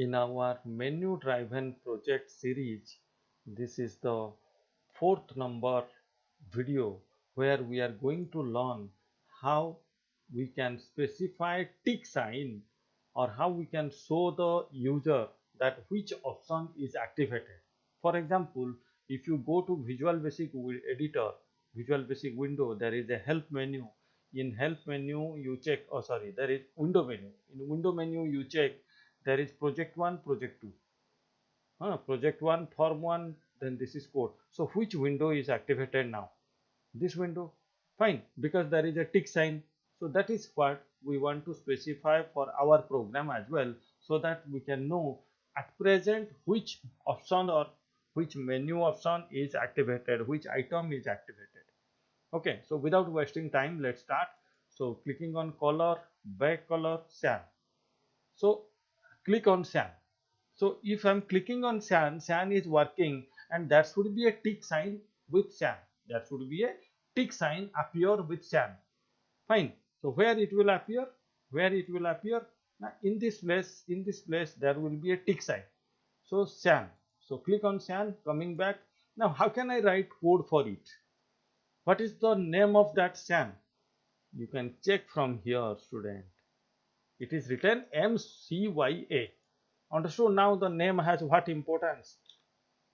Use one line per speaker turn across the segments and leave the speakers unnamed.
In our menu driven project series, this is the fourth number video where we are going to learn how we can specify tick sign or how we can show the user that which option is activated. For example, if you go to Visual Basic editor, Visual Basic window, there is a help menu. In help menu you check, oh sorry, there is window menu. In window menu you check there is project 1, project 2. Project 1, form 1, then this is code. So which window is activated now? This window. Fine, because there is a tick sign. So that is what we want to specify for our program as well, so that we can know at present which option or which menu option is activated, which item is activated. Okay, so without wasting time, let's start. So clicking on color, back color, cyan. So click on cyan. So if I'm clicking on cyan, cyan is working, and that should be a tick sign with cyan. That should be a tick sign appear with cyan. Fine. So where it will appear? Where it will appear? Now in this place there will be a tick sign. So cyan. So click on cyan, coming back. Now how can I write code for it? What is the name of that cyan? You can check from here, student. It is written MCYA. Understood? Now the name has what importance?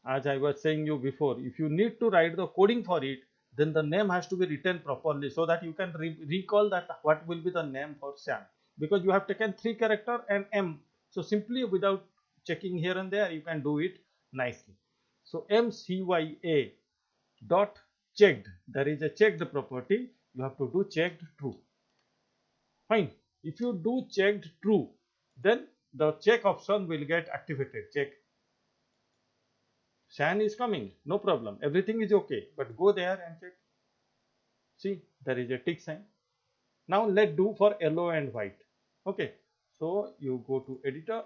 As I was saying you before, if you need to write the coding for it, then the name has to be written properly so that you can recall that what will be the name for cyan, because you have taken 3 character and M. So simply without checking here and there, you can do it nicely. So MCYA dot checked, there is a checked property, you have to do checked true. Fine. If you do checked true, then the check option will get activated. Check. Cyan is coming, no problem, everything is okay, but go there and check. See, there is a tick sign. Now let's do for yellow and white. Okay, so you go to editor,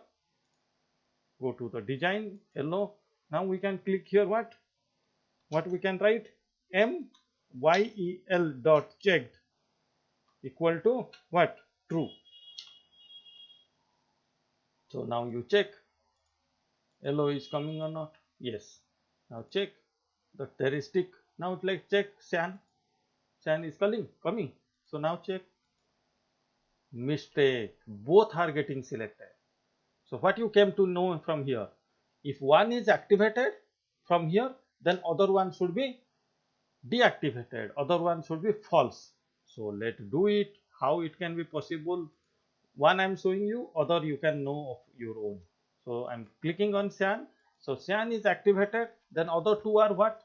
go to the design, yellow. Now we can click here. What we can write? MYEL dot checked equal to what? True. So now you check yellow is coming or not. Yes. Now check that there is tick. Now let's check cyan. Cyan is coming. So now check. Mistake. Both are getting selected. So what you came to know from here? If one is activated from here, then other one should be deactivated. Other one should be false. So let's do it. How it can be possible? One I am showing you, other you can know of your own. So I am clicking on cyan. So cyan is activated. Then other two are what?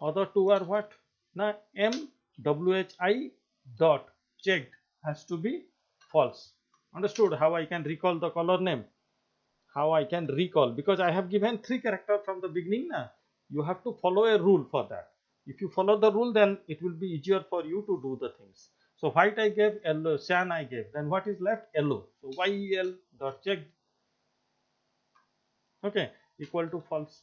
Other two are what? Now MWHI dot checked has to be false. Understood how I can recall the color name? How I can recall? Because I have given 3 characters from the beginning. Now you have to follow a rule for that. If you follow the rule, then it will be easier for you to do the things. So white I gave, yellow, cyan I gave. Then what is left? Yellow. So YEL dot checked. Okay, equal to false.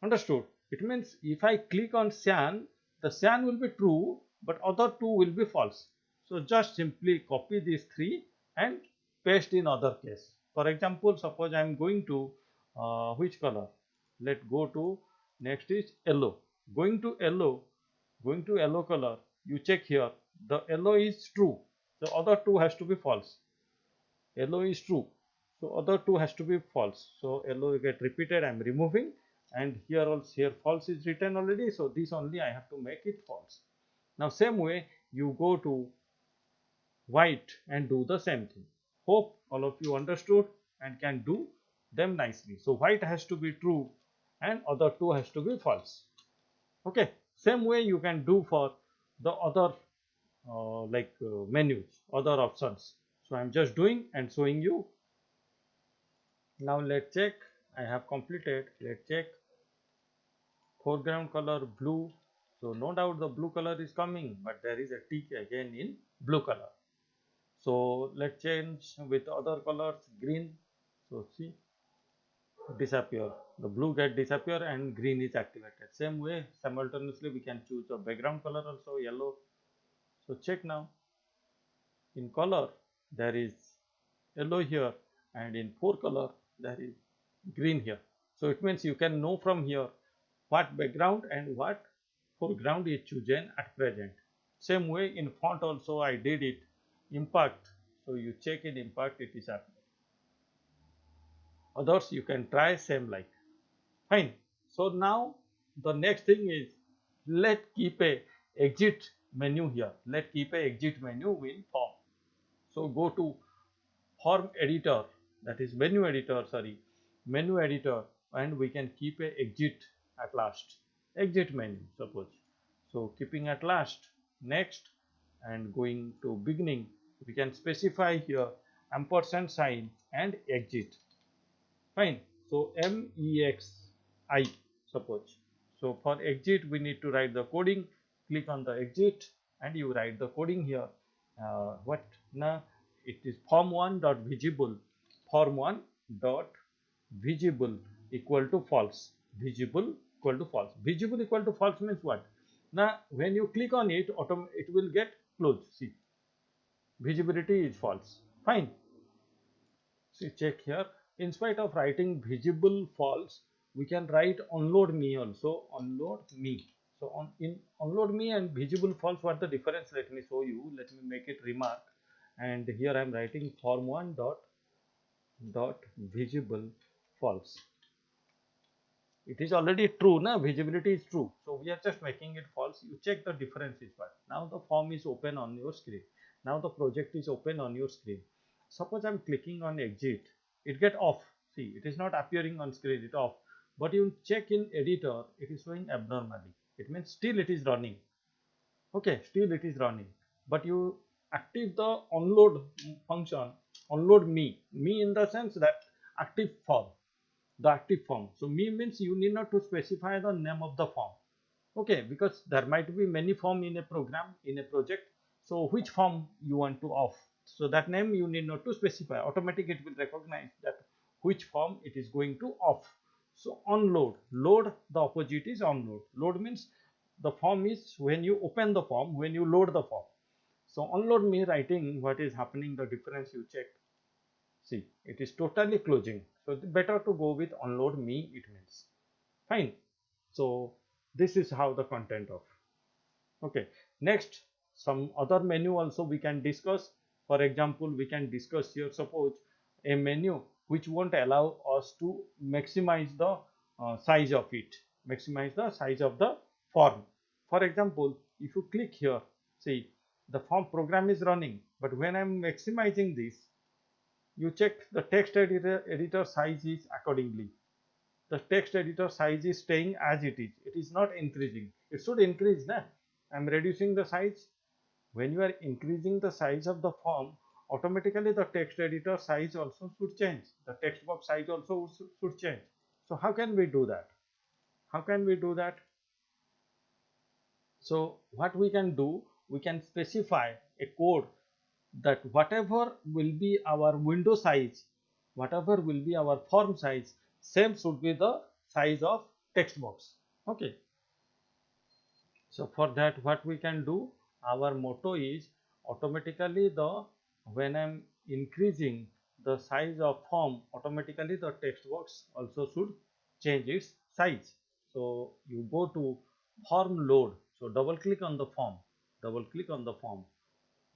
Understood? It means if I click on cyan, the cyan will be true, but other two will be false. So just simply copy these 3 and paste in other case. For example, suppose I am going to which color? Let's go to next is yellow. Going to yellow color. You check here. The yellow is true. The other two has to be false. Yellow is true. So other two has to be false. So yellow get repeated. I am removing, and here also here false is written already. So this only I have to make it false. Now same way you go to white and do the same thing. Hope all of you understood and can do them nicely. So white has to be true and other two has to be false. Okay, same way you can do for the other menus, other options. So I am just doing and showing you. Now let's check. I have completed. Let's check. Foreground color blue. So no doubt the blue color is coming, but there is a tick again in blue color. So let's change with other colors, green. So see, disappear. The blue get disappear and green is activated. Same way, simultaneously we can choose the background color also, yellow. So check now. In color, there is yellow here, and in 4 color there is green here. So it means you can know from here what background and what foreground is chosen at present. Same way in font also I did it, impact. So you check in impact, it is happening. Others you can try same like. Fine. So now the next thing is, let keep a exit menu here. Let keep a exit menu in form. So go to form editor, that is menu editor, and we can keep a exit at last, exit menu suppose. So keeping at last, next, and going to beginning, we can specify here ampersand sign and exit. Fine. So MEXI suppose. So for exit we need to write the coding. Click on the exit and you write the coding here. What now? It is form1 dot visible, form1 dot visible equal to false. Visible equal to false. Visible equal to false means what? Now when you click on it, it will get closed. See, visibility is false. Fine. See, check here. In spite of writing visible false, we can write onload me also. Onload me. So in onload me and visible false, what the difference? Let me show you. Let me make it remark. And here I am writing form1 dot visible false. It is already true, na? Visibility is true. So we are just making it false. You check the difference is what. Now the form is open on your screen. Now the project is open on your screen. Suppose I am clicking on exit, it get off. See, it is not appearing on screen, it off. But you check in editor, it is showing abnormally. It means still it is running. Okay, still it is running. But you active the onload function, onload me in the sense that active form, the active form. So me means you need not to specify the name of the form. Okay, because there might be many form in a program, in a project. So which form you want to off? So that name you need not to specify. Automatic it will recognize that which form it is going to off. So onload, load, the opposite is onload. Load means the form is when you open the form, when you load the form. So onload me writing, what is happening, the difference you check. See, it is totally closing. So better to go with onload me, it means. Fine. So this is how the content of. Okay. Next, some other menu also we can discuss. For example, we can discuss here, suppose a menu which won't allow us to maximize the size of it, maximize the size of the form. For example, if you click here, see the form program is running, but when I'm maximizing this, you check the text editor size is accordingly. The text editor size is staying as it is. It is not increasing. It should increase. Nah? I'm reducing the size. When you are increasing the size of the form, automatically the text editor size also should change. The text box size also should change. So how can we do that? How can we do that? So what we can do, we can specify a code that whatever will be our window size, whatever will be our form size, same should be the size of text box. Okay. So for that, what we can do, our motto is automatically the, when I'm increasing the size of form, automatically the text box also should change its size. So you go to form load. So double click on the form, double click on the form.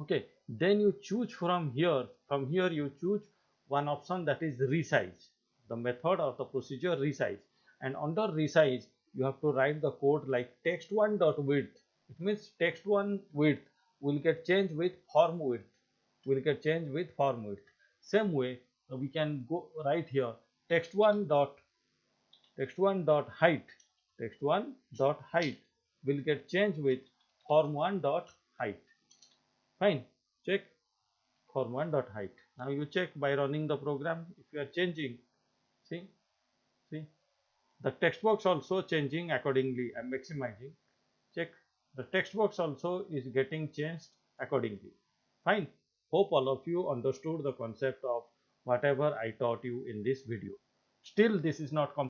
Okay, then you choose from here you choose one option, that is resize, the method or the procedure resize, and under resize you have to write the code like text1 dot width. It means text1 width will get changed with form width, will get changed with form width. Same way we can go right here, text1 dot height, text1 dot height will get changed with form1 dot height. Fine, check form1 dot height. Now you check by running the program if you are changing. See the text box also changing accordingly. I'm maximizing. Check the text box also is getting changed accordingly. Fine. Hope all of you understood the concept of whatever I taught you in this video. Still this is not complete.